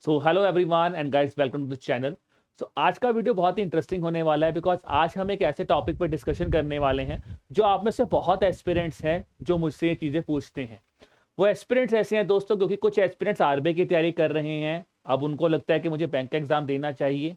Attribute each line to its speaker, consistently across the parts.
Speaker 1: So hello everyone and guys, welcome to the channel. So आज का video बहुत ही interesting होने वाला है बिकॉज आज हम एक ऐसे टॉपिक पर डिस्कशन करने वाले हैं जो आप में से बहुत एस्पिरेंट्स हैं जो मुझसे ये चीज़ें पूछते हैं। वो एस्पिरेंट्स ऐसे हैं दोस्तों, क्योंकि कुछ एस्पिरेंट्स आरबीआई की तैयारी कर रहे हैं। अब उनको लगता है कि मुझे बैंक का एग्जाम देना चाहिए,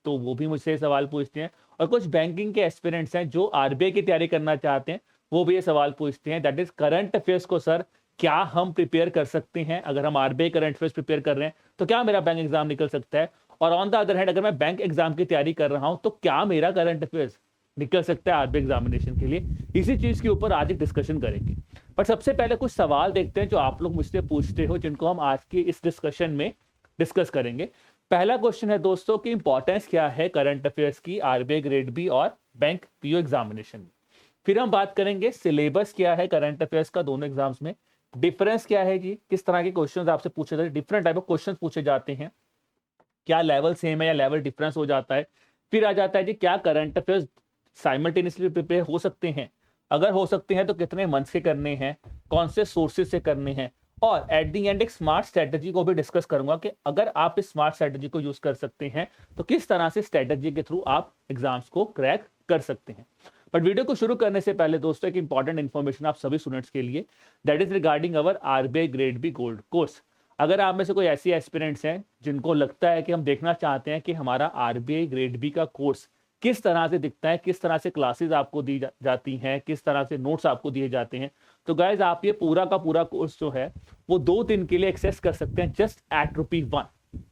Speaker 1: तो वो भी मुझसे सवाल पूछते हैं। और कुछ बैंकिंग के एस्पिरेंट्स हैं जो आरबीआई की तैयारी करना चाहते हैं, वो भी ये सवाल पूछते हैं, दैट इज करंट अफेयर्स को सर क्या हम प्रिपेयर कर सकते हैं? अगर हम आरबीआई करंट अफेयर्स प्रिपेयर कर रहे हैं तो क्या मेरा बैंक एग्जाम निकल सकता है? और ऑन द अदर हैंड, अगर मैं बैंक एग्जाम की तैयारी कर रहा हूं तो क्या मेरा करंट अफेयर्स निकल सकता है आरबीआई एग्जामिनेशन के लिए? इसी चीज के ऊपर आज एक डिस्कशन करेंगे। पर सबसे पहले कुछ सवाल देखते हैं जो आप लोग मुझसे पूछते हो, जिनको हम आज की इस डिस्कशन में डिस्कस करेंगे। पहला क्वेश्चन है दोस्तों कि इंपॉर्टेंस क्या है करंट अफेयर्स की आरबीआई ग्रेड बी और बैंक पीओ एग्जामिनेशन में। फिर हम बात करेंगे सिलेबस क्या है करंट अफेयर्स का दोनों एग्जाम्स में, डिफरेंस क्या है जी, किस तरह के क्वेश्चंस आपसे पूछे जाते हैं, डिफरेंट टाइप ऑफ क्वेश्चंस पूछे जाते हैं, क्या लेवल सेम है या लेवल डिफरेंस हो जाता है। फिर आ जाता है जी क्या करंट अफेयर्स साइमल्टेनियसली प्रिपेयर हो सकते हैं, अगर हो सकते हैं तो कितने मंथ्स के करने हैं, कौन से सोर्सेज से करने हैं। और एट दी एंड एक स्मार्ट स्ट्रेटजी को भी डिस्कस करूंगा कि अगर आप इस स्मार्ट स्ट्रेटजी को यूज कर सकते हैं तो किस तरह से स्ट्रेटजी के थ्रू आप एग्जाम्स को क्रैक कर सकते हैं। बट वीडियो को शुरू करने से पहले दोस्तों एक इंपॉर्टेंट इन्फॉर्मेशन आप सभी स्टूडेंट्स के लिए, that is regarding our RBI grade B gold course. अगर आप में से कोई ऐसी एस्पिरेंट्स हैं जिनको लगता है कि हम देखना चाहते हैं कि हमारा आरबीआई ग्रेड बी का कोर्स किस तरह से दिखता है, किस तरह से क्लासेस आपको दी जाती हैं, किस तरह से नोट्स आपको दिए जाते हैं, तो गाइज आप ये पूरा का पूरा कोर्स जो है वो 2 दिन के लिए एक्सेस कर सकते हैं जस्ट एट ₹1।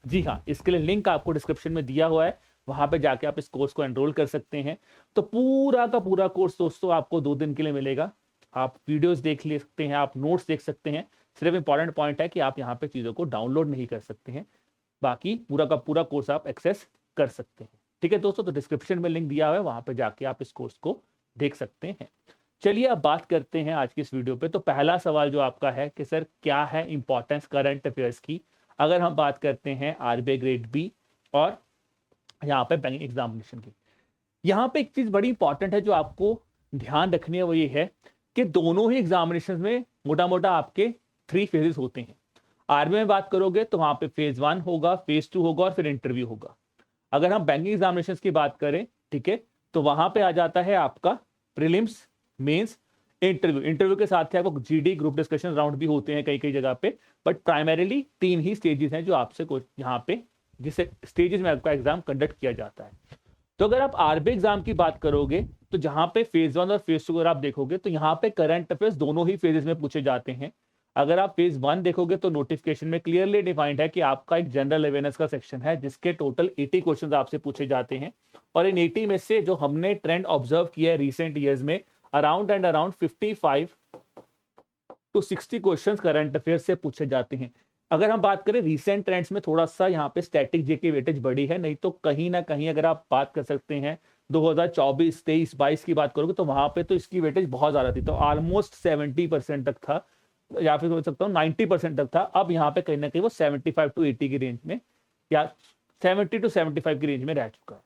Speaker 1: जी हाँ, इसके लिए लिंक आपको डिस्क्रिप्शन में दिया हुआ है, वहां पे जाके आप इस कोर्स को एनरोल कर सकते हैं। तो पूरा का पूरा कोर्स दोस्तों आपको 2 दिन के लिए मिलेगा। आप वीडियोस देख ले सकते हैं, आप नोट्स देख सकते हैं। सिर्फ इंपॉर्टेंट पॉइंट है कि आप यहाँ पे चीजों को डाउनलोड नहीं कर सकते हैं, बाकी पूरा का पूरा कोर्स आप एक्सेस कर सकते हैं। ठीक है दोस्तों, तो डिस्क्रिप्शन में लिंक दिया हुआ है, वहां पे जाके आप इस कोर्स को देख सकते हैं। चलिए अब बात करते हैं आज की इस वीडियो पे। तो पहला सवाल जो आपका है कि सर क्या है इंपॉर्टेंस करंट अफेयर्स की अगर हम बात करते हैं आरबीआई ग्रेड बी और यहाँ पे बैंक एग्जामिनेशन की। यहाँ पे एक चीज बड़ी इंपॉर्टेंट है जो आपको ध्यान रखनी है, वो ये है कि दोनों ही एग्जामिनेशन में मोटा मोटा आपके 3 फेजेस होते हैं। आरबीआई में बात करोगे तो वहां पे फेज 1 होगा, फेज 2 होगा और फिर इंटरव्यू होगा। अगर हम बैंकिंग एग्जामिनेशन की बात करें, ठीक है, तो वहां पे आ जाता है आपका प्रीलिम्स, मेंस, इंटरव्यू। इंटरव्यू के साथ ही आपको जीडी ग्रुप डिस्कशन राउंड भी होते हैं कई कई जगह पे, बट प्राइमरीली 3 ही स्टेजेस हैं जो आपसे यहाँ पे जिस स्टेजेस में आपका एग्जाम कंडक्ट किया जाता है। तो अगर आप आरबीआई एग्जाम की बात करोगे तो जहां पे फेज 1 और फेज 2 अगर आप देखोगे तो यहाँ पे करंट अफेयर्स दोनों ही फेजेस में पूछे जाते हैं। अगर आप फेज 1 देखोगे तो नोटिफिकेशन में क्लियरली डिफाइंड है कि आपका एक जनरल अवेयरनेस का सेक्शन है जिसके टोटल 80 क्वेश्चंस आपसे पूछे जाते हैं। और इन 80 में से जो हमने ट्रेंड ऑब्जर्व किया है रिसेंट ईयर्स में, around 55 to 60 question current affairs से पूछे जाते हैं। अगर हम बात करें रीसेंट ट्रेंड्स में, थोड़ा सा यहाँ पे स्टैटिक जे की वेटेज बढ़ी है, नहीं तो कहीं ना कहीं अगर आप बात कर सकते हैं 2024, 23, 22 की बात करोगे तो वहां पे तो इसकी वेटेज बहुत ज्यादा थी, तो ऑलमोस्ट 70% तक था, या फिर बोल सकता हूँ 90% तक था। अब यहाँ पे कहीं ना कहीं वो 75 to 80 की रेंज में या 70 to 75 की रेंज में रह चुका है।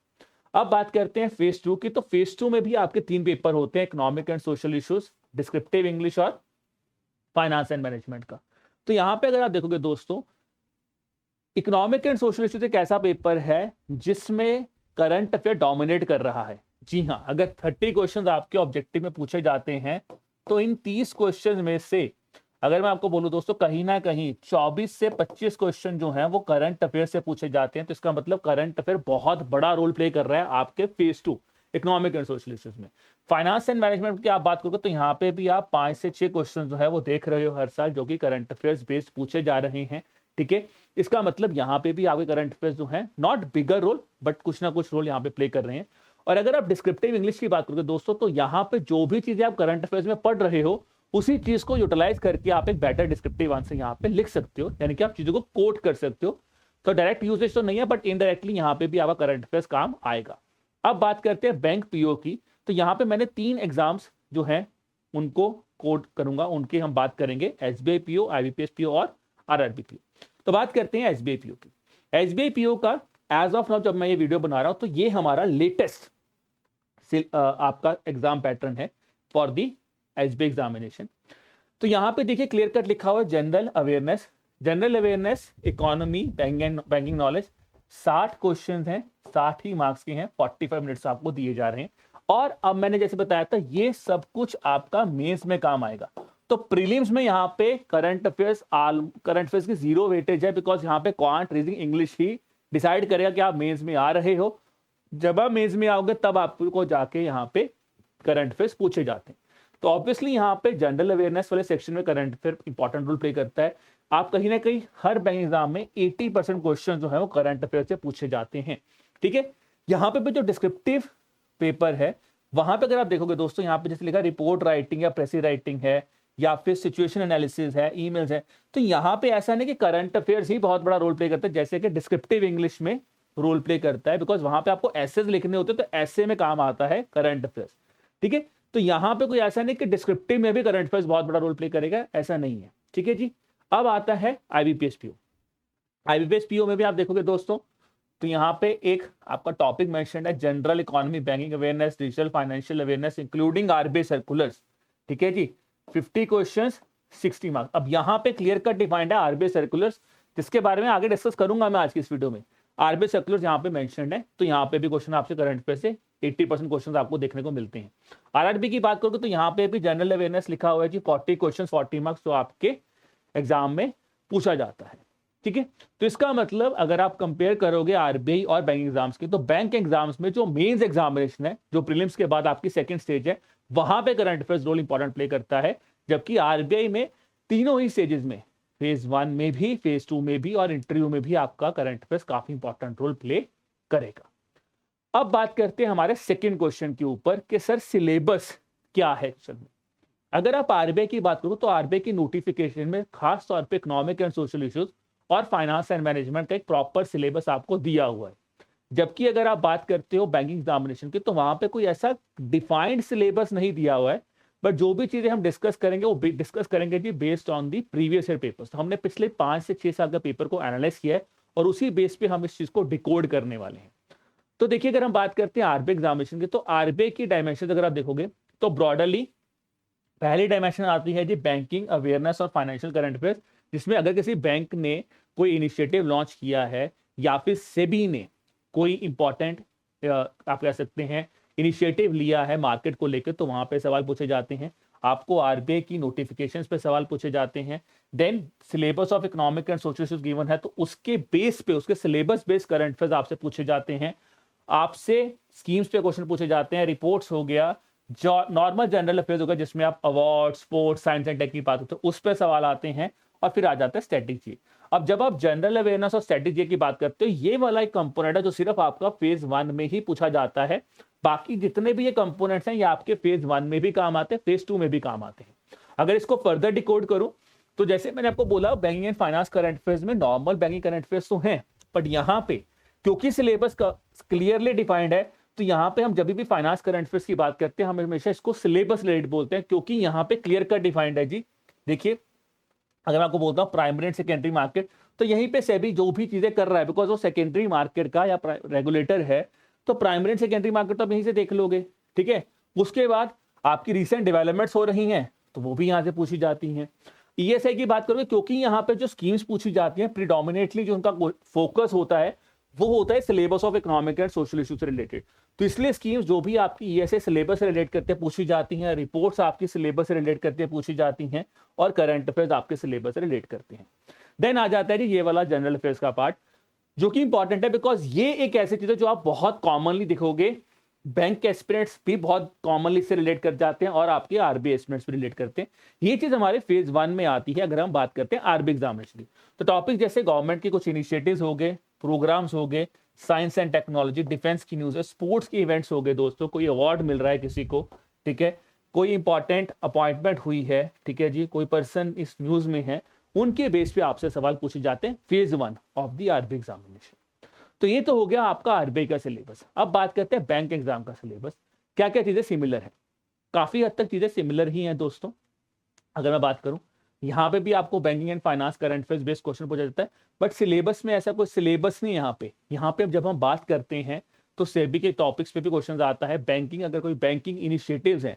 Speaker 1: अब बात करते हैं फेज 2 की। तो फेज 2 में भी आपके 3 पेपर होते हैं, economic and social issues, descriptive English और फाइनेंस एंड मैनेजमेंट का। तो यहां पे अगर आप देखोगे दोस्तों, इकोनॉमिक एंड सोशल इश्यूज एक ऐसा पेपर है जिसमें करंट अफेयर डोमिनेट कर रहा है। जी हां, अगर 30 क्वेश्चंस आपके ऑब्जेक्टिव में पूछे जाते हैं तो इन 30 क्वेश्चंस में से अगर मैं आपको बोलूं दोस्तों, कहीं ना कहीं 24 से 25 क्वेश्चन जो हैं वो करंट अफेयर से पूछे जाते हैं। तो इसका मतलब करंट अफेयर बहुत बड़ा रोल प्ले कर रहा है आपके phase 2 economic and social issues में। फाइनेंस एंड मैनेजमेंट की आप बात करोगे तो यहाँ पे भी आप 5 से 6 क्वेश्चन जो है वो देख रहे हो हर साल, जो कि करंट अफेयर्स बेस्ड पूछे जा रहे हैं। ठीक है, इसका मतलब यहाँ पे भी आपके करंट अफेयर्स जो है नॉट बिगर रोल बट कुछ ना कुछ रोल यहाँ पे प्ले कर रहे हैं। और अगर आप डिस्क्रिप्टिव इंग्लिश की बात करोगे दोस्तों, तो यहाँ पे जो भी चीजें आप करंट अफेयर्स में पढ़ रहे हो उसी चीज को यूटिलाइज करके आप एक बेटर डिस्क्रिप्टिव आंसर यहाँ पे लिख सकते हो, यानी कि आप चीजों को कोट कर सकते हो। तो डायरेक्ट यूजेज तो नहीं है बट इनडायरेक्टली यहाँ पे भी आपका करंट अफेयर्स काम आएगा। अब बात करते हैं बैंक पीओ की। तो यहाँ पे मैंने 3 एग्जाम्स जो हैं उनको कोट करूंगा, उनकी हम बात करेंगे, एसबीआई पीओ, आईबीपीएस पीओ और आरआरबी पीओ। तो बात करते हैं एसबीआई पीओ की। एसबीआई पीओ का एज ऑफ नाउ जब मैं ये वीडियो बना रहा हूं तो ये हमारा लेटेस्ट आपका एग्जाम पैटर्न है फॉर दी एसबीआई एग्जामिनेशन। तो यहाँ पे देखिए क्लियर कट लिखा हुआ है general awareness, general awareness, economy, banking knowledge, 60 question हैं, 60 ही मार्क्स के हैं, 45 मिनट्स आपको दिए जा रहे हैं। और अब मैंने जैसे बताया था, ये सब कुछ आपका मेंस में काम आएगा। तो प्रीलिम्स में यहाँ पे करंट अफेयर्स की जीरो वेटेज है, बिकॉज यहाँ पे क्वांट, रीजनिंग, इंग्लिश ही डिसाइड करेगा कि आप मेंस में आ रहे हो। जब आप मेंस में आओगे तब आपको जाके यहाँ पे करंट अफेयर्स पूछे जाते हैं। तो ऑब्वियसली यहाँ पे जनरल अवेयरनेस वाले सेक्शन में current affair important role play करता है। आप कहीं ना कहीं हर बैंक एग्जाम में 80% क्वेश्चन जो है वो करंट अफेयर से पूछे जाते हैं। ठीक है, यहाँ पे भी जो डिस्क्रिप्टिव पेपर है वहां पे अगर आप देखोगे दोस्तों, यहाँ पे जैसे लिखा रिपोर्ट राइटिंग या प्रेसी राइटिंग है या फिर सिचुएशन एनालिसिस है, ईमेल्स है, तो यहाँ पे ऐसा नहीं कि करंट अफेयर्स ही बहुत बड़ा रोल प्ले करता है जैसे कि डिस्क्रिप्टिव इंग्लिश में रोल प्ले करता है, बिकॉज वहां पे आपको एसेज लिखने होते हैं, तो ऐसे में काम आता है करंट अफेयर्स। ठीक है, तो यहाँ पे कोई ऐसा नहीं कि डिस्क्रिप्टिव में भी करंट अफेयर्स बहुत बड़ा रोल प्ले करेगा, ऐसा नहीं है। ठीक है जी, अब आता है आईबीपीएस पीओ। आईबीपीएस पीओ में भी आप देखोगे दोस्तों, तो यहाँ पे एक आपका टॉपिक मेंशन है, general economy, banking awareness, digital financial awareness including RBI circulars. ठीक है जी, 50 क्वेश्चंस, 60 मार्क्स। अब यहाँ पे क्लियर कट डिफाइंड है आरबीआई सर्कुलर्स, जिसके बारे में आगे डिस्कस करूंगा मैं आज की इस वीडियो में। आरबीआई सर्कुलर्स यहाँ पे मेंशन है, तो यहाँ पे भी क्वेश्चन आपसे करंट अफेयर से 80% क्वेश्चन आपको देखने को मिलते हैं। आरआरबी की बात करोगे तो यहाँ पे भी जनरल अवेयरनेस लिखा हुआ है जी, 40 क्वेश्चन, 40 मार्क्स, तो आपके एग्जाम में पूछा जाता है। ठीक है, तो इसका मतलब अगर आप कंपेयर करोगे आरबीआई और बैंक एग्जाम्स की, तो बैंक एग्जाम्स में जो मेंस एग्जामिनेशन है, जो प्रीलिम्स के बाद आपकी सेकंड स्टेज है, वहां पे current affairs role important play करता है। जबकि आरबीआई में तीनों ही स्टेजेस में, फेज 1 में भी, फेज 2 में भी और इंटरव्यू में भी आपका करंट अफेयर्स काफी इंपॉर्टेंट रोल प्ले करेगा। अब बात करते हैं हमारे सेकंड क्वेश्चन के ऊपर कि सर सिलेबस क्या है एक्चुअल में। अगर आप आरबीआई की बात करो तो आरबीआई की नोटिफिकेशन में खास तौर पे इकोनॉमिक एंड सोशल इश्यूज और फाइनेंस एंड मैनेजमेंट का एक प्रॉपर सिलेबस आपको दिया हुआ है। जबकि अगर आप बात करते हो बैंकिंग एग्जामिनेशन की, तो वहां पे कोई ऐसा डिफाइंड सिलेबस नहीं दिया हुआ है, बट जो भी चीजें हम डिस्कस करेंगे वो डिस्कस करेंगे जी based on the previous year papers. तो हमने पिछले 5 से 6 साल का पेपर को एनालाइज किया है और उसी बेस पे हम इस चीज को डिकोड करने वाले हैं। तो देखिए, अगर हम बात करते हैं आरबीआई एग्जामिनेशन की, तो आरबीआई की डायमेंशन अगर आप देखोगे तो ब्रॉडरली पहली डायमेंशन आती है जी बैंकिंग अवेयरनेस और फाइनेंशियल करंट अफेयर्स, जिसमें अगर किसी बैंक ने कोई इनिशिएटिव लॉन्च किया है या फिर सेबी ने कोई इंपॉर्टेंट आप कह सकते हैं इनिशिएटिव लिया है मार्केट को लेकर, तो वहां पे सवाल पूछे जाते हैं। आपको आरबीआई की नोटिफिकेशंस पे सवाल पूछे जाते हैं। Then syllabus of economic and social issues given है, तो उसके बेस पे, उसके सिलेबस बेस्ड करंट अफेयर्स आपसे पूछे जाते हैं। आपसे स्कीम्स पे क्वेश्चन पूछे जाते हैं, रिपोर्ट्स हो गया, जो नॉर्मल जनरल अफेयर्स होगा जिसमें आप award, sports, science and tech की बात होती है, उस पर सवाल आते हैं। और फिर आ जाता है स्ट्रेटेजी। अब जब आप जनरल अवेयरनेस और स्ट्रेटेजी की बात करते हो, ये वाला एक कंपोनेंट है जो सिर्फ आपका फेज 1 में ही पूछा जाता है। बाकी जितने भी ये कंपोनेंट्स हैं ये आपके फेज 1 में भी काम आते हैं, फेज 2 में भी काम आते हैं। अगर इसको फर्दर डिकोड करूं तो जैसे मैंने आपको बोला, banking and finance current affairs में नॉर्मल बैंकिंग करंट अफेयर्स तो हैं, बट यहाँ पे क्योंकि सिलेबस क्लियरली डिफाइंड है, तो यहाँ पे हम जब भी फाइनेंस करंट अफेयर्स की बात करते हैं हम हमेशा इसको सिलेबस रिलेटेड बोलते हैं, क्योंकि यहाँ पे क्लियर कट डिफाइंड है जी। देखिए, अगर मैं आपको बोलता हूँ प्राइमरी एंड सेकेंडरी मार्केट, तो यहीं पे सेबी जो भी चीजें कर रहा है, बिकॉज वो सेकेंडरी मार्केट का या रेगुलेटर है, तो प्राइमरी एंड सेकेंडरी मार्केट तो आप यहीं से देख लोगे। ठीक है, उसके बाद आपकी रिसेंट डेवलपमेंट्स हो रही हैं तो वो भी यहाँ से पूछी जाती हैं। ईएसआई की बात करोगे, क्योंकि यहाँ पे जो स्कीम्स पूछी जाती हैं प्रीडोमिनेटली जो उनका फोकस होता है वो होता है syllabus of economic and social issues से रिलेटेड, तो इसलिए स्कीम्स जो भी आपकी ईएसआई सिलेबस से रिलेट करते हैं पूछी जाती हैं, रिपोर्ट्स आपकी सिलेबस से रिलेट करते हैं पूछी जाती हैं, और करंट अफेयर्स आपके सिलेबस से रिलेट करते हैं। देन आ जाता है जी ये वाला जनरल अफेयर्स का पार्ट, जो कि इंपॉर्टेंट है बिकॉज ये एक ऐसी चीज है जो आप बहुत कॉमनली दिखोगे, बैंक के एस्पिरेंट्स भी बहुत कॉमनली से रिलेट कर जाते हैं और आपके आरबीआई एस्पिरेंट्स भी रिलेट करते हैं। ये चीज हमारे फेज 1 में आती है अगर हम बात करते हैं आरबीआई एग्जामिनेशन की। तो टॉपिक जैसे गवर्नमेंट के कुछ इनिशिएटिव्स हो गए, प्रोग्राम्स हो गए, साइंस एंड टेक्नोलॉजी, डिफेंस की न्यूज है, स्पोर्ट्स के इवेंट्स हो गए दोस्तों, कोई अवार्ड मिल रहा है किसी को, ठीक है, कोई इंपॉर्टेंट अपॉइंटमेंट हुई है, ठीक है जी, कोई पर्सन इस न्यूज में है, उनके बेस पे आपसे सवाल पूछे जाते हैं phase 1 of the RBI examination. तो ये तो हो गया आपका आरबीआई का सिलेबस। अब बात करते हैं बैंक एग्जाम का सिलेबस, क्या क्या चीजें सिमिलर है। काफी हद तक चीजें सिमिलर ही हैं दोस्तों। अगर मैं बात करूं, यहाँ पे भी आपको banking and finance current affairs based question पूछा जाता है, बट सिलेबस में ऐसा कोई सिलेबस नहीं। यहाँ पे जब हम बात करते हैं तो सेबी के टॉपिक्स पे भी क्वेश्चन आता है। बैंकिंग, अगर कोई बैंकिंग इनिशिएटिव्स हैं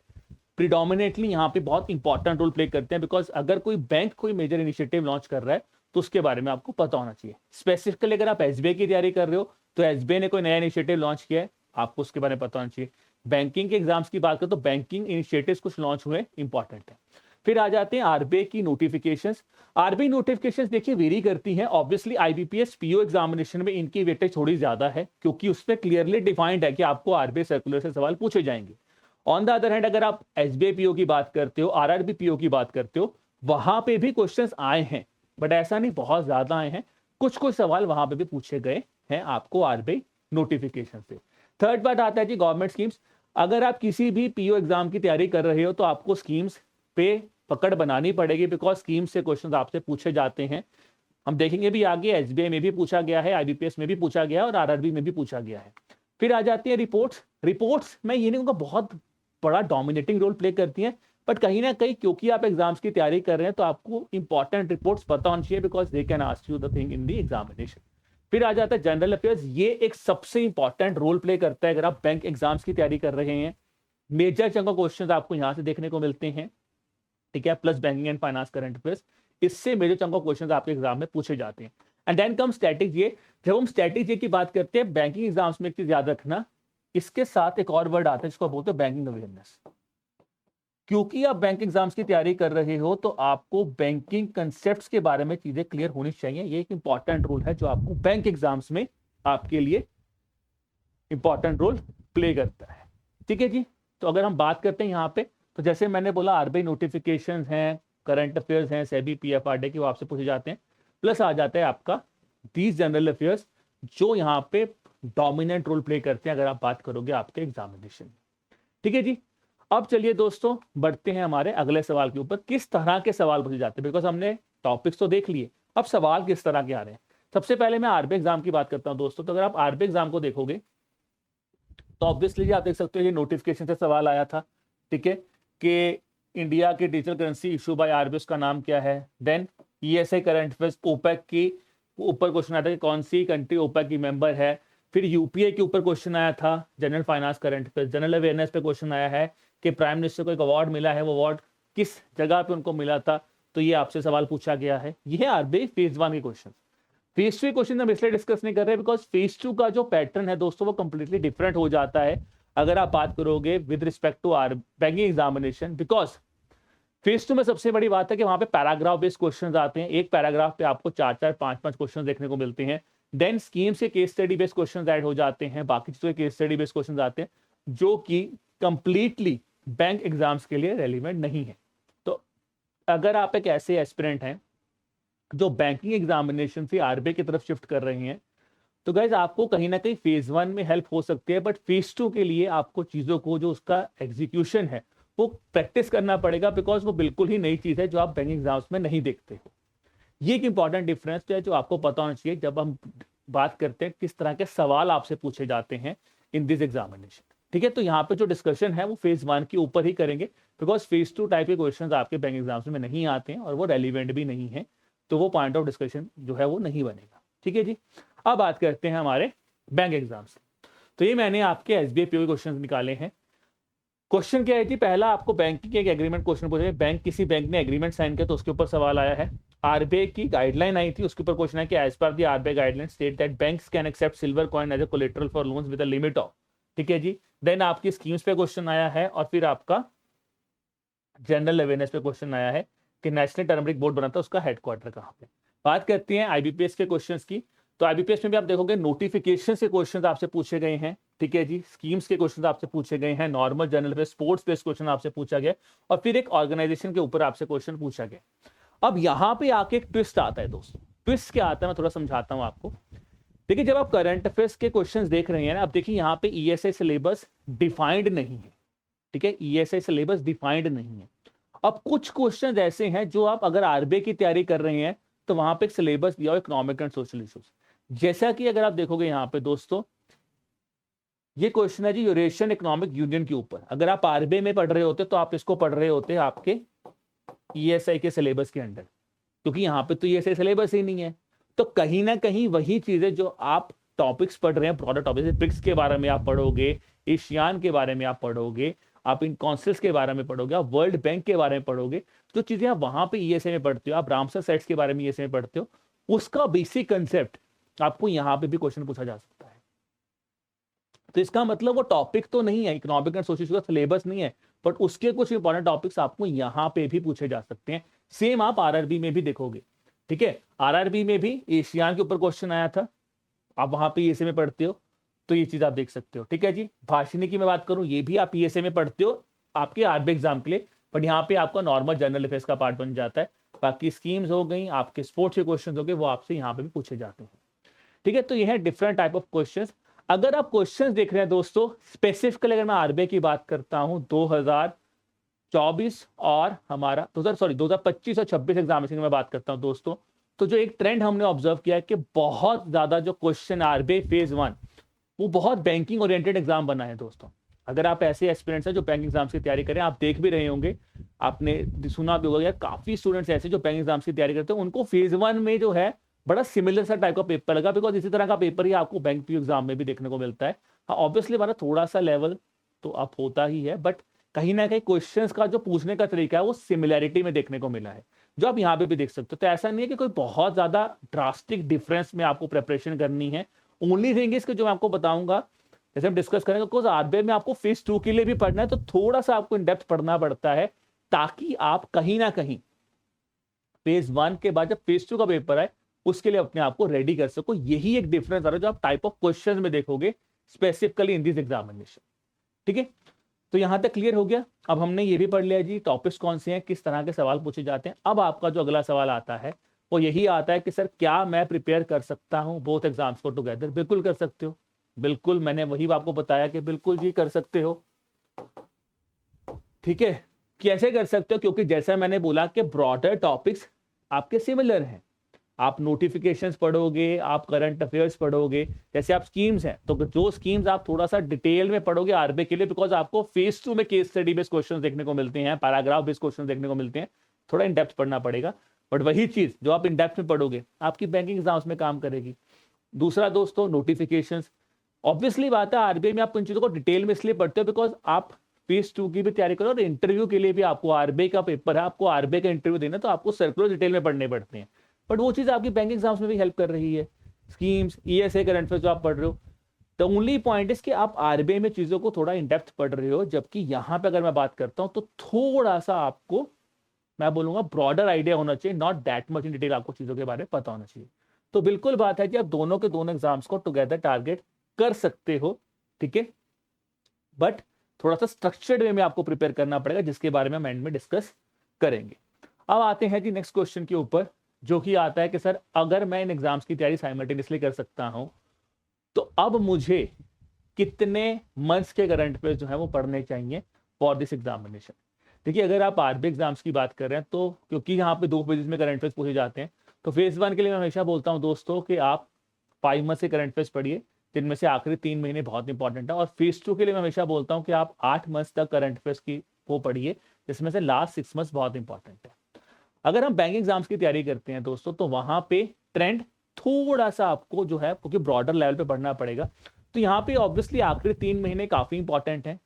Speaker 1: प्रिडोमिनेटली यहाँ पे बहुत इंपॉर्टेंट रोल प्ले करते हैं, बिकॉज अगर कोई बैंक कोई मेजर इनिशिएटिव लॉन्च कर रहा है तो उसके बारे में आपको पता होना चाहिए। स्पेसिफिकली अगर आप एसबीआई की तैयारी कर रहे हो तो एसबीआई ने कोई नया इनिशिएटिव लॉन्च किया है, आपको उसके बारे में पता होना चाहिए। बैंकिंग के एग्जाम्स की बात करें तो बैंकिंग इनिशिएटिव्स कुछ लॉन्च हुए, इंपॉर्टेंट है। फिर आ जाते हैं आरबीआई की नोटिफिकेशंस। आरबीआई नोटिफिकेशंस देखिए वेरी करती हैं। ऑब्वियसली आईबीपीएस पीओ एग्जामिनेशन में इनकी वेटेज थोड़ी ज्यादा है, क्योंकि उसमें क्लियरली डिफाइंड है कि आपको आरबीआई सर्कुलर से सवाल पूछे जाएंगे। ऑन द अदर हैंड अगर आप एसबीआई पीओ की बात करते हो, आरआरबी पीओ की बात करते हो, वहां पे भी क्वेश्चंस आए हैं, बट ऐसा नहीं बहुत ज्यादा आए हैं। कुछ कुछ सवाल वहां पे भी पूछे गए हैं आपको आरबीआई नोटिफिकेशन से। थर्ड बात आता है जी गवर्नमेंट स्कीम्स। अगर आप किसी भी पीओ एग्जाम की तैयारी कर रहे हो तो आपको स्कीम्स पे पकड़ बनानी पड़ेगी, बिकॉज स्कीम से क्वेश्चंस आपसे पूछे जाते हैं। हम देखेंगे भी आगे, एसबीआई में भी पूछा गया है, आईबीपीएस में भी पूछा गया है और आरआरबी में भी पूछा गया है। फिर आ जाती है रिपोर्ट्स। रिपोर्ट्स में ये नहीं उनका बहुत बड़ा डोमिनेटिंग रोल प्ले करती हैं, बट कहीं ना कहीं क्योंकि आप एग्जाम्स की तैयारी कर रहे हैं तो आपको इंपॉर्टेंट रिपोर्ट्स पता होनी चाहिए, because they can ask you the thing in the examination. फिर आ जाता है जनरल अफेयर्स। ये एक सबसे इंपॉर्टेंट रोल प्ले करता है अगर आप बैंक एग्जाम्स की तैयारी कर रहे हैं। मेजर चंक ऑफ क्वेश्चंस आपको यहां से देखने को मिलते हैं, ठीक है, plus banking and finance current affairs. इससे मेजर चंक ऑफ क्वेश्चंस आपके एग्जाम में पूछे जाते हैं। एंड देन कम स्टैटिक जीए। जब हम स्टैटिक जीए की बात करते हैं बैंकिंग एग्जाम्स में एक चीज याद रखना, इसके साथ एक और वर्ड आता है जिसको बोलते हैं बैंकिंग अवेयरनेस। क्योंकि आप बैंक एग्जाम्स की तैयारी कर रहे हो तो आपको बैंकिंग कंसेप्ट्स के बारे में चीजें क्लियर होनी चाहिए। ये एक इंपॉर्टेंट रोल है जो आपको बैंक एग्जाम्स में आपके लिए इंपॉर्टेंट रोल प्ले करता है, ठीक है जी। तो अगर हम बात करते हैं यहाँ पे, तो जैसे मैंने बोला आरबीआई नोटिफिकेशन हैं, करंट अफेयर्स हैं, सेबी पीएफआरडे की वो आपसे पूछे जाते हैं, प्लस आ जाता है आपका 30 जनरल अफेयर्स जो यहाँ पे डोमिनेंट रोल प्ले करते हैं अगर आप बात करोगे आपके एग्जामिनेशन, ठीक है जी। अब चलिए दोस्तों बढ़ते हैं हमारे अगले सवाल के ऊपर, किस तरह के सवाल पूछे जाते हैं, बिकॉज हमने टॉपिक्स तो देख लिए, अब सवाल किस तरह के आ रहे हैं। सबसे पहले मैं आरबीआई एग्जाम की बात करता हूं दोस्तों। तो अगर आप आरबीआई एग्जाम को देखोगे तो ऑब्वियसली आप देख सकते हो ये नोटिफिकेशन से सवाल आया था, ठीक है, कि इंडिया की digital currency issue by RBI, उसका नाम क्या है। Then ESI current affairs, OPEC की ऊपर क्वेश्चन आया था कि कौन सी कंट्री ओपेक की मेंबर है। फिर यूपीए के ऊपर क्वेश्चन आया था, general finance current affairs. General awareness पे क्वेश्चन आया है कि प्राइम मिनिस्टर को एक अवार्ड मिला है, वो अवार्ड किस जगह पे उनको मिला था, तो ये आपसे सवाल पूछा गया है। ये है आरबीआई फेज 1 के क्वेश्चन। फेज 2 क्वेश्चन हम इसलिए डिस्कस नहीं कर रहे बिकॉज फेज 2 का जो पैटर्न है दोस्तों वो कंप्लीटली डिफरेंट हो जाता है अगर आप बात करोगे with respect to our banking examination. Because phase 2 में सबसे बड़ी बात है कि वहां पे पैराग्राफ बेस्ड क्वेश्चंस आते हैं, एक पैराग्राफ पे आपको 4-4, 5-5 क्वेश्चन देखने को मिलते हैं। देन स्कीम्स के case study based question add हो जाते हैं, बाकी चीजों के केस स्टडी बेस्ड क्वेश्चन आते हैं जो कि कंप्लीटली बैंक एग्जाम्स के लिए रेलिवेंट नहीं है। तो अगर आप एक ऐसे एस्पिरेंट हैं जो बैंकिंग एग्जामिनेशन से आरबीआई की तरफ शिफ्ट कर रहे हैं, तो गाइज आपको कहीं ना कहीं फेज 1 में हेल्प हो सकती है, बट फेज 2 के लिए आपको चीजों को जो उसका एग्जीक्यूशन है वो प्रैक्टिस करना पड़ेगा, बिकॉज वो बिल्कुल ही नई चीज है जो आप बैंकिंग एग्जाम्स में नहीं देखते हो। ये एक इंपॉर्टेंट डिफरेंस है जो आपको पता होना चाहिए जब हम बात करते हैं किस तरह के सवाल आपसे पूछे जाते हैं इन दिस एग्जामिनेशन, ठीक है। तो यहाँ पे जो डिस्कशन है वो फेज 1 के ऊपर ही करेंगे, बिकॉज फेज 2 टाइप के क्वेश्चंस आपके बैंक एग्जाम्स में नहीं आते हैं और वो रेलिवेंट भी नहीं है, तो वो पॉइंट ऑफ डिस्कशन जो है वो नहीं बनेगा, ठीक है जी। अब बात करते हैं हमारे बैंक एग्जाम्स। तो ये मैंने आपके एसबीआई पीओ के क्वेश्चन निकाले हैं। क्वेश्चन क्या है जी, पहला आपको बैंकिंग के एक एग्रीमेंट क्वेश्चन पूछे, बैंक किसी बैंक ने एग्रीमेंट साइन किया तो उसके ऊपर सवाल आया है। आरबीआई की गाइडलाइन आई थी, उसके ऊपर क्वेश्चन है कि as per the RBI guideline state that banks can accept silver coin as a collateral for loans with a limit of, ठीक है जी। देन आपकी स्कीम्स पे क्वेश्चन आया है और फिर आपका जनरल अवेयरनेस पे क्वेश्चन आया है कि नेशनल टर्मरिक बोर्ड बना था उसका हेडक्वार्टर कहाँ पे। बात करते हैं आईबीपीएस के क्वेश्चंस की। तो आईबीपीएस में भी आप देखोगे नोटिफिकेशन से क्वेश्चंस आपसे पूछे गए हैं, ठीक है जी। स्कीम्स के क्वेश्चंस आपसे पूछे गए हैं, नॉर्मल जनरल पे स्पोर्ट्स बेस्ड क्वेश्चन आपसे पूछा गया और फिर एक ऑर्गेनाइजेशन के ऊपर आपसे क्वेश्चन पूछा गया। अब यहाँ पे आके एक ट्विस्ट आता है दोस्तों। ट्विस्ट क्या आता है मैं थोड़ा समझाता हूँ आपको। देखिए जब आप करंट अफेयर्स के क्वेश्चंस देख रहे हैं ना, अब देखिए यहाँ पे ईएसआई सिलेबस डिफाइंड नहीं है, ठीक है, ईएसआई सिलेबस डिफाइंड नहीं है। अब कुछ क्वेश्चन ऐसे हैं जो आप अगर आरबीआई की तैयारी कर रहे हैं तो वहां पे एक सिलेबस दिया हो इकोनॉमिक एंड सोशल इश्यूज। जैसा कि अगर आप देखोगे यहाँ पे दोस्तों ये क्वेश्चन है जी यूरेशियन इकोनॉमिक यूनियन के ऊपर। अगर आप आरबीआई में पढ़ रहे होते तो आप इसको पढ़ रहे होते आपके ईएसआई के सिलेबस के अंडर, क्योंकि यहाँ पे तो ईएसआई सिलेबस ही नहीं है। तो कहीं ना कहीं वही चीजें जो आप टॉपिक्स पढ़ रहे हैं, ब्रॉडर टॉपिक्स, ब्रिक्स के बारे में आप पढ़ोगे, एशियान के बारे में आप पढ़ोगे, आप इन काउंसिल्स के बारे में पढ़ोगे, आप वर्ल्ड बैंक के बारे में पढ़ोगे, जो चीजें आप वहां पे ईएसआई में पढ़ते हो, आप रामसर सेट्स के बारे में ईएसआई में पढ़ते हो, उसका बेसिक कंसेप्ट आपको यहाँ पे भी क्वेश्चन पूछा जा सकता है। तो इसका मतलब वो टॉपिक तो नहीं है, इकोनॉमिक एंड सोशल का सिलेबस नहीं है, बट उसके कुछ इंपॉर्टेंट टॉपिक्स आपको यहाँ पे भी पूछे जा सकते हैं। सेम आप आरआरबी में भी देखोगे, ठीक है। आरआरबी में भी एशियान के ऊपर क्वेश्चन आया था, आप वहां पे ईएसए में पढ़ते हो तो ये चीज आप देख सकते हो, ठीक है जी। भाषिणी की मैं बात करूं, ये भी आप ईएसए में पढ़ते हो आपके आरबी एग्जाम के लिए, बट यहाँ पे आपका नॉर्मल जनरल अफेयर्स का पार्ट बन जाता है। बाकी स्कीम्स हो गई, आपके स्पोर्ट्स के क्वेश्चन हो गए, वो आपसे यहाँ पे भी पूछे जाते हैं, ठीक है। तो ये है डिफरेंट टाइप ऑफ क्वेश्चंस। अगर आप क्वेश्चंस देख रहे हैं दोस्तों, स्पेसिफिकली अगर मैं आरबीआई की बात करता हूं 2024 और हमारा 2025 और 26 एग्जामिनेशन की मैं बात करता हूं दोस्तों, तो जो एक ट्रेंड हमने ऑब्जर्व किया है कि बहुत ज्यादा जो क्वेश्चन आरबीआई फेज 1 वो बहुत बैंकिंग ओरिएंटेड एग्जाम बना है दोस्तों। अगर आप ऐसे एस्पिरेंट्स हैं जो बैंक एग्जाम्स की तैयारी करें, आप देख भी रहे होंगे, आपने सुना भी होगा यार, काफी स्टूडेंट्स ऐसे जो बैंक एग्जाम्स की तैयारी करते हैं, उनको फेज 1 में जो है बड़ा सिमिलर सा टाइप का पेपर लगा, बिकॉज इसी तरह का पेपर ही आपको बैंक पीयू एग्जाम में भी देखने को मिलता है। हाँ, ऑब्वियसली हमारा थोड़ा सा लेवल तो आप होता ही है, बट कहीं ना कहीं क्वेश्चंस का जो पूछने का तरीका है वो सिमिलैरिटी में देखने को मिला है, जो आप यहाँ पे भी देख सकते हो। तो ऐसा नहीं है कि कोई बहुत ज्यादा ड्रास्टिक डिफरेंस में आपको प्रेपरेशन करनी है। ओनली थिंग इसके जो मैं आपको बताऊंगा, जैसे हम डिस्कस करेंगे, बिकॉज आरबीआई में आपको फेज 2 के लिए भी पढ़ना है, तो थोड़ा सा आपको इन डेप्थ पढ़ना पड़ता है, ताकि आप कहीं ना कहीं फेज 1 के बाद जब फेज 2 का पेपर आए उसके लिए अपने आप को रेडी कर सको। यही एक डिफरेंस आ रहा है जो आप टाइप ऑफ क्वेश्चंस में देखोगे स्पेसिफिकली इन दिस एग्जामिनेशन, ठीक है। तो यहां तक क्लियर हो गया। अब हमने ये भी पढ़ लिया जी टॉपिक्स कौन से हैं, किस तरह के सवाल पूछे जाते हैं। अब आपका जो अगला सवाल आता है वो यही आता है कि सर क्या मैं प्रिपेयर कर सकता हूं बोथ एग्जाम्स को टुगेदर? बिल्कुल कर सकते हो, बिल्कुल, मैंने वही आपको बताया कि बिल्कुल जी कर सकते हो, ठीक है। कैसे कर सकते हो? क्योंकि जैसा मैंने बोला कि ब्रॉडर टॉपिक्स आपके सिमिलर हैं। आप नोटिफिकेशंस पढ़ोगे, आप करंट अफेयर्स पढ़ोगे, जैसे आप स्कीम्स हैं तो जो स्कीम्स आप थोड़ा सा डिटेल में पढ़ोगे आरबीआई के लिए, बिकॉज आपको फेज 2 में केस स्टडी बेस्ड क्वेश्चन देखने को मिलते हैं, पैराग्राफ बेस्ड क्वेश्चन देखने को मिलते हैं, थोड़ा इन डेप्थ पढ़ना पड़ेगा, बट वही चीज जो आप इन डेप्थ में पढ़ोगे आपकी बैंकिंग एग्जाम्स में काम करेगी। दूसरा दोस्तों, नोटिफिकेशंस, ऑब्वियसली बात है आरबीआई में आप इन चीजों को डिटेल में इसलिए पढ़ते हो बिकॉज आप फेज 2 की भी तैयारी करो, और इंटरव्यू के लिए भी आपको आरबीआई का पेपर है, आपको आरबीआई का इंटरव्यू देना, तो आपको सर्कुलर डिटेल में पढ़ने पड़ते हैं, बट वो चीज आपकी बैंक एग्जाम्स में भी हेल्प कर रही है। स्कीम्स, ईएसए, करंट अफेयर्स जो आप पढ़ रहे हो, द ओनली पॉइंट इज कि आप आरबीआई में चीजों को थोड़ा इन डेप्थ पढ़ रहे हो, जबकि यहां पे अगर मैं बात करता हूं तो थोड़ा सा आपको, मैं बोलूंगा, ब्रॉडर आइडिया होना चाहिए, not that much in detail आपको चीजों के बारे में पता होना चाहिए। तो बिल्कुल बात है कि आप दोनों के दोनों एग्जाम्स को टुगेदर टारगेट कर सकते हो, ठीक है, बट थोड़ा सा स्ट्रक्चर्ड वे में आपको प्रिपेयर करना पड़ेगा, जिसके बारे में हम एंड में डिस्कस करेंगे। अब आते हैं जी नेक्स्ट क्वेश्चन के ऊपर, जो कि आता है कि सर अगर मैं इन एग्जाम्स की तैयारी साइमल्टेनियसली कर सकता हूं तो अब मुझे कितने मंथ्स के करंट अफेयर्स जो है वो पढ़ने चाहिए फॉर दिस एग्जामिनेशन? देखिए, अगर आप आरबीआई एग्जाम्स की बात कर रहे हैं तो क्योंकि यहाँ पे 2 पेजेस में करंट अफेयर्स पूछे जाते हैं, तो फेज 1 के लिए मैं हमेशा बोलता हूँ दोस्तों कि आप 5 मंथ से करंट अफेयर्स पढ़िए, जिनमें से आखिरी 3 महीने बहुत इंपॉर्टेंट है। और फेज 2 के लिए मैं हमेशा बोलता हूँ कि आप 8 मंथ्स तक करंट अफेयर्स की वो पढ़िए, जिसमें से लास्ट 6 मंथ्स बहुत इंपॉर्टेंट है। अगर हम बैंक एग्जाम्स की तैयारी करते हैं दोस्तों, तो वहां पे ट्रेंड थोड़ा सा आपको जो है, क्योंकि ब्रॉडर लेवल पे पढ़ना पड़ेगा, तो यहाँ पे ऑब्वियसली आखिरी 3 महीने काफी इंपॉर्टेंट है।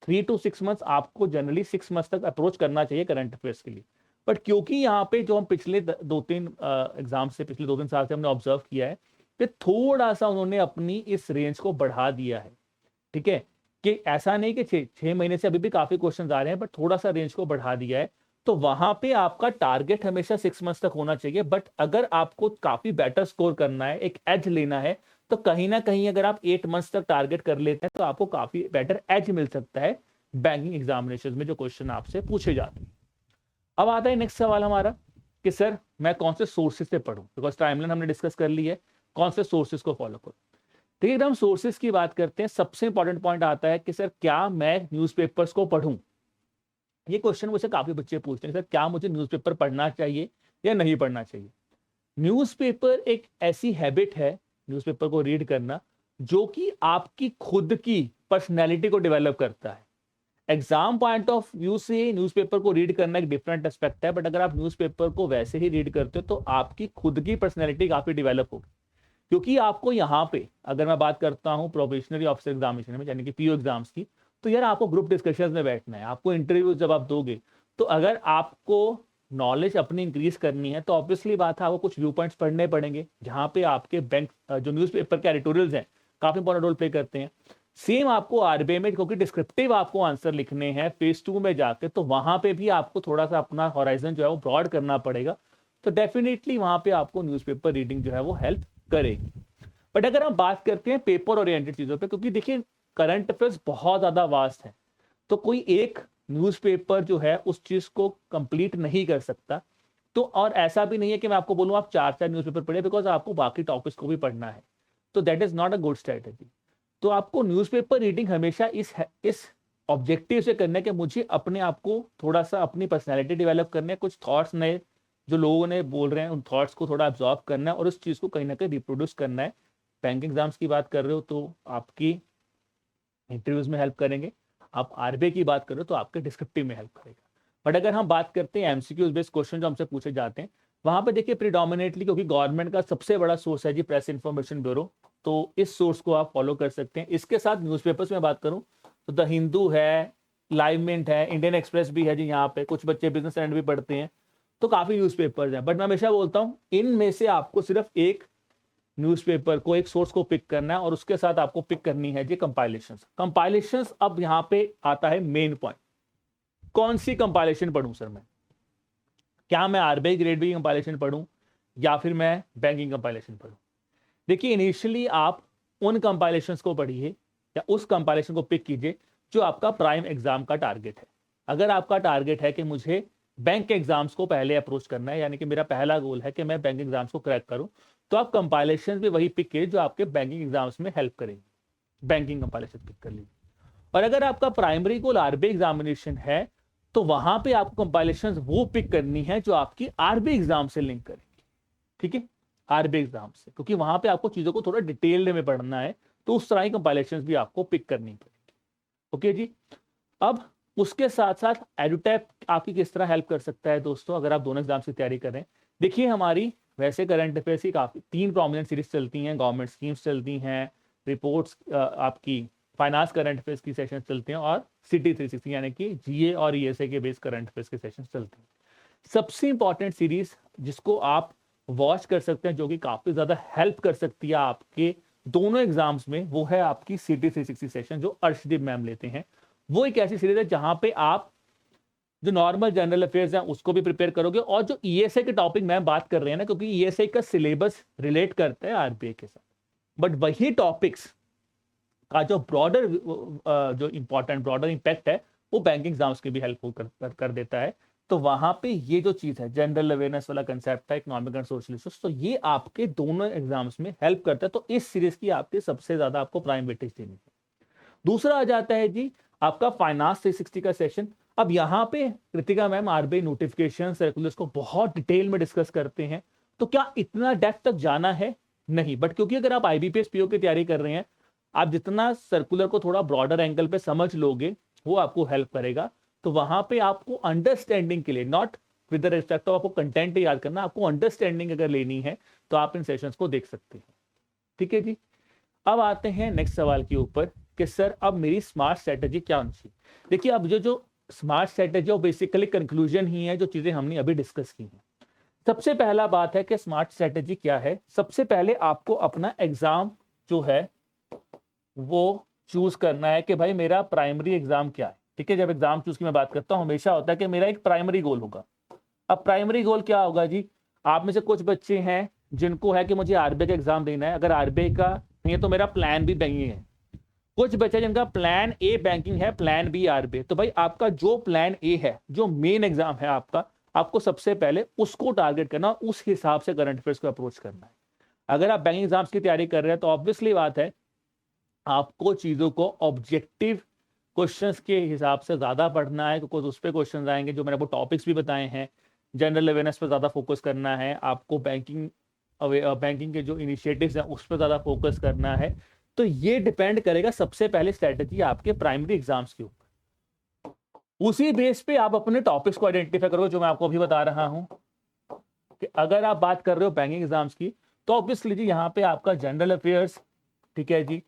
Speaker 1: 3 to 6 मंथ्स आपको जनरली 6 मंथ्स तक अप्रोच करना चाहिए करंट अफेयर्स के लिए। बट क्योंकि यहाँ पे जो हम पिछले 2-3 एग्जाम से, पिछले 2-3 साल से हमने ऑब्जर्व किया है कि थोड़ा सा उन्होंने अपनी इस रेंज को बढ़ा दिया है, ठीक है, कि ऐसा नहीं कि 6 महीने से अभी भी काफी क्वेश्चन आ रहे हैं, बट थोड़ा सा रेंज को बढ़ा दिया है। तो वहां पे आपका टारगेट हमेशा 6 मंथ्स तक होना चाहिए, बट अगर आपको काफी बेटर स्कोर करना है, एक एज लेना है, तो कहीं ना कहीं अगर आप 8 मंथ्स तक टारगेट कर लेते हैं तो आपको काफी बेटर एज मिल सकता है बैंकिंग एग्जामिनेशन में जो क्वेश्चन आपसे पूछे जाते हैं। अब आता है नेक्स्ट सवाल हमारा कि सर मैं कौन से सोर्सेज से पढ़ूं, बिकॉज टाइमलाइन हमने डिस्कस कर ली है, कौन से सोर्सेज को फॉलो करूं। ठीक है, हम सोर्सेज की बात करते हैं, सबसे इंपॉर्टेंट पॉइंट आता है कि सर क्या मैं न्यूज़पेपर्स को पढ़ूं? ये क्वेश्चन मुझे काफी बच्चे पूछते हैं, सर क्या मुझे न्यूज़पेपर पढ़ना चाहिए या नहीं पढ़ना चाहिए? न्यूज़पेपर एक ऐसी हैबिट है, न्यूज़पेपर को रीड करना, जो कि आपकी खुद की पर्सनैलिटी को डेवलप करता है। एग्जाम पॉइंट ऑफ व्यू से न्यूज़पेपर को रीड करना एक डिफरेंट एस्पेक्ट है, बट अगर आप न्यूज़पेपर को वैसे ही रीड करते हो तो आपकी खुद की पर्सनैलिटी काफी डेवलप होगी। क्योंकि आपको यहाँ पे, अगर मैं बात करता हूँ प्रोबेशनरी ऑफिसर एग्जामिनेशन में, यानी कि पीओ एग्जाम्स की, तो यार आपको ग्रुप डिस्कशन में बैठना है, आपको इंटरव्यू जब आप दोगे, तो अगर आपको नॉलेज अपनी इंक्रीज करनी है तो ऑब्वियसली बात है आपको कुछ व्यू पॉइंट्स पढ़ने पड़ेंगे, जहाँ पे आपके बैंक जो न्यूज़पेपर के एडिटोरियल्स हैं काफी इंपॉर्टेंट रोल प्ले करते हैं। सेम आपको आरबीआई में, क्योंकि डिस्क्रिप्टिव आपको आंसर लिखने हैं फेज 2 में जाके, तो वहां पे भी आपको थोड़ा सा अपना हॉराइजन जो है वो ब्रॉड करना पड़ेगा। तो डेफिनेटली वहां पे आपको न्यूज़पेपर रीडिंग जो है वो हेल्प करेगी। बट अगर हम बात करते हैं पेपर ओरिएंटेड चीजों पे, क्योंकि देखिए करंट अफेयर्स बहुत ज्यादा वास्ट है, तो कोई एक न्यूज़पेपर जो है उस चीज को कंप्लीट नहीं कर सकता। तो और ऐसा भी नहीं है कि मैं आपको बोलूं आप चार चार न्यूज़पेपर पढ़े, बिकॉज आपको बाकी टॉपिक्स को भी पढ़ना है। तो that is not a good strategy. तो आपको न्यूज़पेपर रीडिंग हमेशा इस ऑब्जेक्टिव से करना है कि मुझे अपने आप को थोड़ा सा अपनी पर्सनैलिटी डेवलप करने है, कुछ थॉट्स नए जो लोगों ने बोल रहे हैं उन थॉट्स को थोड़ा एब्जॉर्ब करना है और उस चीज़ को कहीं ना कहीं रिप्रोड्यूस करना है। बैंक एग्जाम्स की बात कर रहे हो तो आपकी इंटरव्यूज में हेल्प करेंगे, आप आरबीआई की बात कर रहे हो तो आपके डिस्क्रिप्टिव में हेल्प करेगा। बट अगर हम बात करते हैं एमसीक्यूज बेस्ड क्वेश्चन जो हमसे पूछे जाते हैं, वहां पे देखिए प्रीडोमिनेटली, क्योंकि गवर्नमेंट का सबसे बड़ा सोर्स है जी प्रेस इंफॉर्मेशन ब्यूरो, तो इस सोर्स को आप फॉलो कर सकते हैं। इसके साथ न्यूज़पेपर्स में बात करूं तो द हिंदू है, लाइव मिंट है, इंडियन एक्सप्रेस भी है जी, यहाँ पे कुछ बच्चे बिजनेस एंड भी पढ़ते हैं, तो काफी न्यूज़पेपर्स हैं। बट मैं हमेशा बोलता हूँ इनमें से आपको सिर्फ एक न्यूज़पेपर को, एक सोर्स को पिक करना है और उसके साथ आपको पिक करनी है जी कंपाइलेशंस। कंपाइलेशंस अब यहाँ पे आता है मेन पॉइंट, कौन सी कंपाइलेशन पढ़ूं सर मैं? क्या मैं आरबीआई ग्रेड बी कंपाइलेशन पढ़ूं या फिर मैं बैंकिंग कंपाइलेशन पढ़ूं? देखिए इनिशियली आप उन कंपाइलेशंस को पढ़िए या उस कंपाइलेशन को पिक कीजिए जो आपका प्राइम एग्जाम का टारगेट है। अगर आपका टारगेट है कि मुझे बैंक एग्जाम्स को पहले अप्रोच करना है, यानी कि मेरा पहला गोल है कि मैं बैंक एग्जाम्स को क्रैक करूं, तो आप कंपाइलेशन भी वही पिक कीजिए जो आपके बैंकिंग एग्जाम्स में हेल्प करेंगे, बैंकिंग कंपाइलेशन पिक कर लीजिए। और अगर आपका प्राइमरी गोल आरबीआई एग्जामिनेशन है तो वहां पे आपको कंपाइलेशन वो पिक करनी है जो आपकी आरबीआई एग्जाम से लिंक करेगी। ठीक है, आरबीआई एग्जाम से, क्योंकि वहां पे आपको चीजों को थोड़ा डिटेल्ड में पढ़ना है, तो उस तरह की कंपाइलेशन भी आपको पिक करनी पड़ेगी। ओके जी। अब उसके साथ साथ एडुटैप आपकी किस तरह हेल्प कर सकता है दोस्तों, अगर आप दोनों एग्जाम्स की तैयारी कर रहे हैं। देखिए हमारी वैसे करंट अफेयर्स की काफी 3 प्रोमिनेंट सीरीज चलती हैं, गवर्नमेंट स्कीम्स चलती हैं, रिपोर्ट्स आपकी फाइनेंस करंट अफेयर्स की सेशन चलते हैं, और सिटी 360 यानी कि जीए और ईएसए के बेस करंट अफेयर्स के सेशन चलते हैं। सबसे इंपॉर्टेंट सीरीज जिसको आप वॉच कर सकते हैं, जो कि काफी ज्यादा हेल्प कर सकती है आपके दोनों एग्जाम्स में, वो है आपकी सिटी 360 सेशन जो अर्शदीप मैम लेते हैं। वो एक ऐसी सीरीज है जहां पे आप जो नॉर्मल जनरल अफेयर्स हैं उसको भी प्रिपेयर करोगे, और जो ईएसए के टॉपिक मैं बात कर रहे हैं ना, क्योंकि ईएसए का सिलेबस रिलेट करता है आरबीआई के साथ, बट वही टॉपिक्स का जो ब्रॉडर जो इंपॉर्टेंट ब्रॉडर इंपैक्ट है वो बैंकिंग एग्जाम्स की भी हेल्प कर देता है। तो वहां पे ये जो चीज है जनरल अवेयरनेस वाला कंसेप्ट है, इकोनॉमिक एंड सोशल इश्यूज, तो ये आपके दोनों एग्जाम्स में हेल्प करता है। तो इस सीरीज की आपके सबसे ज्यादा आपको प्राइम वेटेज देनी है। दूसरा आ जाता है जी आपका फाइनेंस 360 का सेशन। अब यहाँ पे Kritika ma'am RBI notification circulars को बहुत डिटेल में डिस्कस करते हैं, तो क्या इतना डेप्थ तक जाना है? नहीं, बट क्योंकि अगर आप आईबीपीएस पीओ की तैयारी कर रहे हैं, आप जितना सर्कुलर को थोड़ा ब्रॉडर एंगल पे समझ लोगे वो आपको हेल्प करेगा। तो वहां पे आपको अंडरस्टैंडिंग के लिए, not with the respect of आपको कंटेंट याद करना, आपको अंडरस्टैंडिंग अगर लेनी है तो आप इन सेशंस को देख सकते हैं। ठीक है जी। अब आते हैं नेक्स्ट सवाल के ऊपर कि सर अब मेरी स्मार्ट स्ट्रेटेजी क्या होनी चाहिए। देखिए अब जो स्मार्ट स्ट्रेटेजी वो बेसिकली कंक्लूजन ही है जो चीजें हमने अभी डिस्कस की हैं। सबसे पहला बात है कि स्मार्ट स्ट्रेटेजी क्या है। सबसे पहले आपको अपना एग्जाम जो है वो चूज करना है कि भाई मेरा प्राइमरी एग्जाम क्या है। ठीक है, जब एग्जाम चूज की मैं बात करता हूं हमेशा होता है कि मेरा एक प्राइमरी गोल होगा। अब प्राइमरी गोल क्या होगा जी? आप में से कुछ बच्चे हैं जिनको है कि मुझे आरबीआई का एग्जाम देना है, अगर आरबीआई का नहीं है तो मेरा प्लान भी बैंकिंग है। कुछ बच्चे जिनका प्लान ए बैंकिंग है, प्लान बी आरबीआई। तो भाई आपका जो प्लान ए है, जो मेन एग्जाम है आपका, आपको सबसे पहले उसको टारगेट करना, उस हिसाब से करंट अफेयर्स को अप्रोच करना है। अगर आप बैंकिंग एग्जाम्स की तैयारी कर रहे हैं तो ऑब्वियसली बात है आपको चीजों को ऑब्जेक्टिव क्वेश्चंस के हिसाब से ज्यादा पढ़ना है, क्योंकि उस पर क्वेश्चन आएंगे जो मैंने आपको टॉपिक्स भी बताए हैं। जनरल अवेयरनेस पर ज्यादा फोकस करना है आपको, बैंकिंग के जो इनिशिएटिव्स हैं उस पर ज्यादा फोकस करना है। तो ये डिपेंड करेगा सबसे पहले स्ट्रेटेजी आपके प्राइमरी एग्जाम्स के ऊपर। उसी बेस पे आप अपने टॉपिक्स को आइडेंटिफाई करोगे, जो मैं आपको अभी बता रहा हूं कि अगर आप बात कर रहे हो बैंकिंग एग्जाम्स की तो ऑब्वियसली जी यहाँ पे आपका जनरल अफेयर्स, ठीक है जी,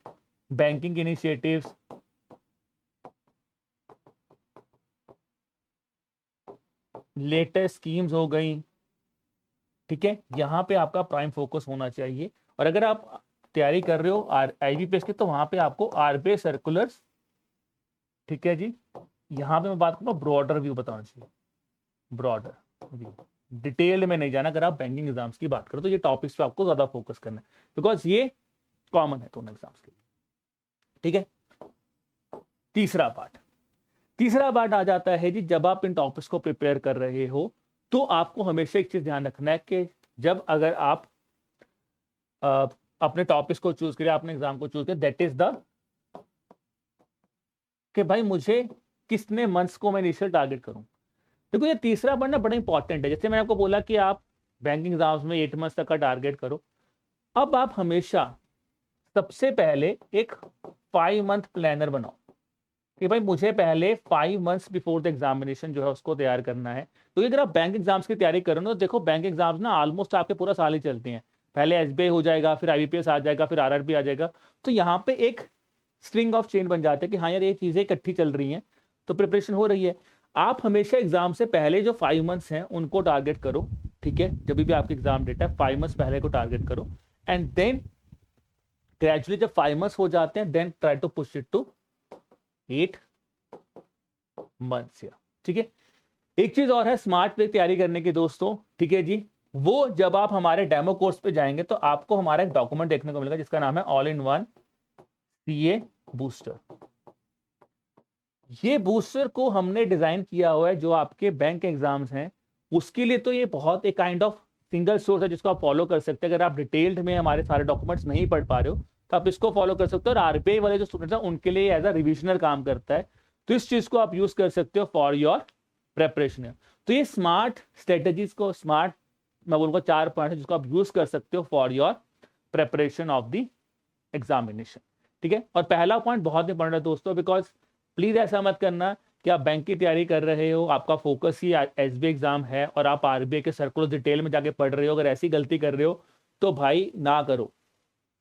Speaker 1: बैंकिंग इनिशिएटिव्स, लेटेस्ट स्कीम्स हो गई, ठीक है, यहाँ पे आपका प्राइम फोकस होना चाहिए। और अगर आप तैयारी कर रहे हो IBPS की, तो वहां पे आपको RBI सर्कुलर्स, ठीक है जी, यहाँ पे मैं बात करूँ ब्रॉडर व्यू बताना चाहिए, ब्रॉडर व्यू, डिटेल में नहीं जाना। अगर आप बैंकिंग एग्जाम्स की बात करो तो ये टॉपिक्स पे आपको ज्यादा फोकस करना है, बिकॉज ये कॉमन है दोनों एग्जाम्स के लिए, ठीक है। तीसरा पार्ट आ जाता है जी, जब आप इन टॉपिक्स को प्रिपेयर कर रहे हो तो आपको हमेशा एक चीज ध्यान रखना है कि जब अगर आप अपने टॉपिक्स को चूज करिए, अपने एग्जाम को चूज करिए, दैट इज द कि भाई मुझे कितने मंथ्स को मैं इनिशियल टारगेट करूं। देखो ये तीसरा पॉइंट ना बड़ा इंपॉर्टेंट है। जैसे मैंने आपको बोला कि आप बैंकिंग एग्जाम्स में 8 मंथ्स तक का टारगेट करो, अब आप हमेशा सबसे पहले एक 5 मंथ प्लानर बनाओ कि भाई मुझे पहले 5 मंथ्स बिफोर द एग्जामिनेशन जो है उसको तैयार करना है। तो अगर आप बैंक एग्जाम्स की तैयारी करो ना, तो देखो बैंक एग्जाम्स ना ऑलमोस्ट आपके पूरा साल ही चलते हैं। पहले SBI हो जाएगा, फिर IBPS आ जाएगा, फिर RRB आ जाएगा। तो यहाँ पे एक स्ट्रिंग ऑफ चेन बन जाते हैं कि हाँ यार ये चीजें इकट्ठी चल रही हैं, तो प्रिपरेशन हो रही है। आप हमेशा एग्जाम से पहले जो 5 मंथ्स हैं उनको टारगेट करो, ठीक है। जब भी आपकी एग्जाम डेट है 5 मंथ्स पहले को टारगेट करो, एंड देन ग्रेजुअली जब 5 मंथ्स हो जाते हैं then try to push it to 8 months, या ठीक है। एक चीज और है स्मार्ट पे तैयारी करने की दोस्तों, ठीक है जी, वो जब आप हमारे डेमो कोर्स पे जाएंगे तो आपको हमारा एक डॉक्यूमेंट देखने को मिलेगा जिसका नाम है all in one CA booster. ये बूस्टर को हमने डिजाइन किया हुआ है जो आपके बैंक एग्जाम्स हैं उसके लिए। तो ये बहुत एक काइंड ऑफ सिंगल सोर्स है जिसको आप फॉलो कर सकते हैं। अगर आप डिटेल्ड में हमारे सारे डॉक्यूमेंट्स नहीं पढ़ पा रहे हो तो आप इसको फॉलो कर सकते हो। और RBI वाले जो स्टूडेंट्स हैं उनके लिए एज अ रिविजनर काम करता है, तो इस चीज को आप यूज कर सकते हो फॉर योर प्रेपरेशन। तो ये स्मार्ट स्ट्रेटेजीज को, स्मार्ट मैं बोलूंगा 4 पॉइंट है जिसको आप यूज कर सकते हो for your preparation of the examination, ठीक है। और पहला पॉइंट बहुत इंपॉर्टेंट है दोस्तों, बिकॉज प्लीज ऐसा मत करना कि आप बैंक की तैयारी कर रहे हो, आपका फोकस ही SBI एग्जाम है और आप RBI के सर्कुलर डिटेल में जाके पढ़ रहे हो। अगर ऐसी गलती कर रहे हो तो भाई ना करो,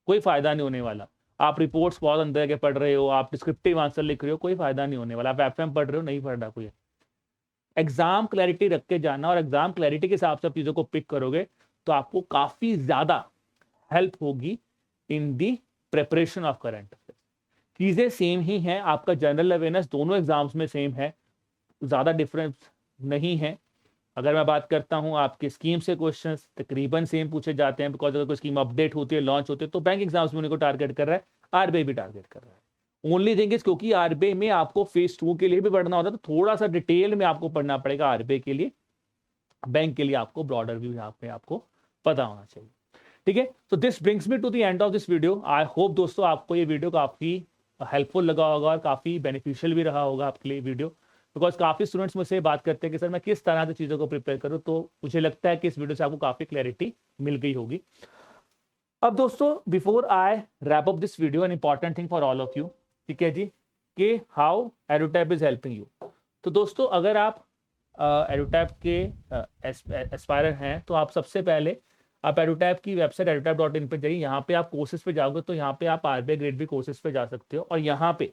Speaker 1: कोई फायदा नहीं होने वाला। आप रिपोर्ट्स बहुत अंदर के पढ़ रहे हो, आप डिस्क्रिप्टिव आंसर लिख रहे हो, कोई फायदा नहीं होने वाला। आप FM पढ़ रहे हो, नहीं पढ़ रहा कोई। एग्जाम क्लैरिटी रख के जाना, और एग्जाम क्लैरिटी के हिसाब से आप चीजों को पिक करोगे तो आपको काफी ज्यादा हेल्प होगी इन दी प्रेपरेशन ऑफ करंट अफेयर्स। चीजें सेम ही हैं, आपका जनरल अवेयरनेस दोनों एग्जाम्स में सेम है, ज्यादा डिफरेंस नहीं है। अगर मैं बात करता हूं आपके स्कीम से क्वेश्चंस तकरीबन सेम पूछे जाते हैं, बिकॉज अगर कोई स्कीम अपडेट होती है, लॉन्च होती है, तो बैंक एग्जाम्स में उनको टारगेट कर रहा है, RBI भी टारगेट कर रहा है। ओनली थिंग इज क्योंकि RBI में आपको फेज 2 के लिए भी पढ़ना होता है, तो थोड़ा सा डिटेल में आपको पढ़ना पड़ेगा RBI के लिए। बैंक के लिए आपको ब्रॉडर व्यू यहाँ पे आपको पता होना चाहिए, ठीक है। तो this brings me to the end of this video. I hope दोस्तों आपको ये वीडियो काफी हेल्पफुल लगा होगा और काफी बेनिफिशियल भी रहा होगा आपके लिए वीडियो, बिकॉज काफी स्टूडेंट्स मुझसे बात करते हैं कि सर मैं किस तरह से चीजों को प्रिपेयर करूं। तो मुझे लगता है कि इस वीडियो से आपको काफी क्लैरिटी मिल गई होगी। अब दोस्तों before I wrap up this video, an important thing for all of you, ठीक है जी, कि हाउ एडुटैप इज हेल्पिंग यू। तो दोस्तों अगर आप एडुटैप के एस्पायरर हैं तो आप सबसे पहले आप एडुटैप की वेबसाइट edutap.in पे जाइए। यहाँ पे आप कोर्सेज पे जाओगे तो यहाँ पे आप RBI ग्रेड बी कोर्सेज पे जा सकते हो, और यहाँ पे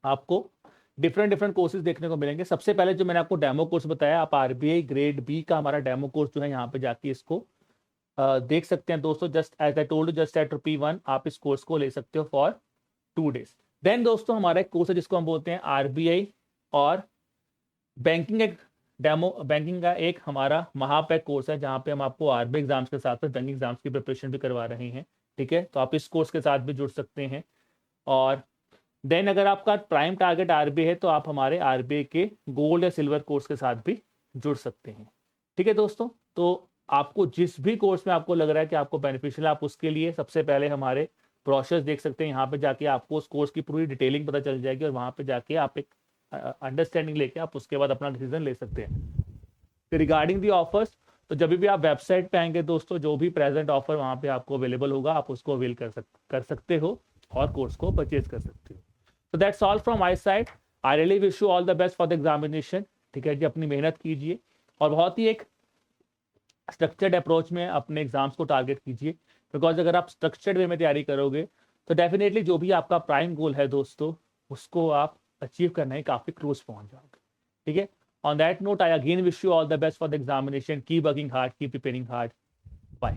Speaker 1: आपको डिफरेंट कोर्सेज देखने को मिलेंगे। सबसे पहले जो मैंने आपको डेमो कोर्स बताया, आप RBI ग्रेड बी का हमारा डेमो कोर्स जो है यहाँ पे जाके इसको देख सकते हैं दोस्तों। Just as I told just at ₹1 आप इस कोर्स को ले सकते हो फॉर 2 days। देन दोस्तों हमारा एक कोर्स है जिसको हम बोलते हैं RBI और बैंकिंग, एक डेमो बैंकिंग का एक हमारा महापैक कोर्स है जहाँ पे हम आपको RBI एग्जाम्स के साथ साथ बैंकिंग एग्जाम्स की प्रिपरेशन भी करवा रहे हैं, ठीक है। तो आप इस कोर्स के साथ भी जुड़ सकते हैं। और देन अगर आपका प्राइम टारगेट RBI है तो आप हमारे RBI के गोल्ड या सिल्वर कोर्स के साथ भी जुड़ सकते हैं, ठीक है दोस्तों। तो आपको जिस भी कोर्स में आपको लग रहा है कि आपको बेनिफिशियल, आप उसके लिए सबसे पहले हमारे ब्रोशर्स देख सकते हैं। यहाँ पे जाके आपको उस कोर्स की पूरी डिटेलिंग पता चल जाएगी, और वहाँ पे जाके आप एक अंडरस्टैंडिंग लेके आप उसके बाद अपना डिसीजन ले सकते हैं। रिगार्डिंग दी ऑफर्स, तो जब भी आप वेबसाइट पे आएंगे दोस्तों, जो भी प्रेजेंट ऑफर वहाँ पे आपको अवेलेबल होगा आप उसको अवेल कर सकते हो और कोर्स को परचेज कर सकते हो। तो that's all from my side. I really wish you all the best for the examination, ठीक है जी। अपनी मेहनत कीजिए और बहुत ही एक स्ट्रक्चर्ड अप्रोच में अपने एग्जाम्स को टारगेट कीजिए, बिकॉज अगर आप स्ट्रक्चर्ड वे में तैयारी करोगे तो डेफिनेटली जो भी आपका प्राइम गोल है दोस्तों उसको आप अचीव करने में काफ़ी क्लोज पहुंच जाओगे, ठीक है। On that note, I again wish you all the best for the examination. Keep working hard, keep preparing hard. Bye.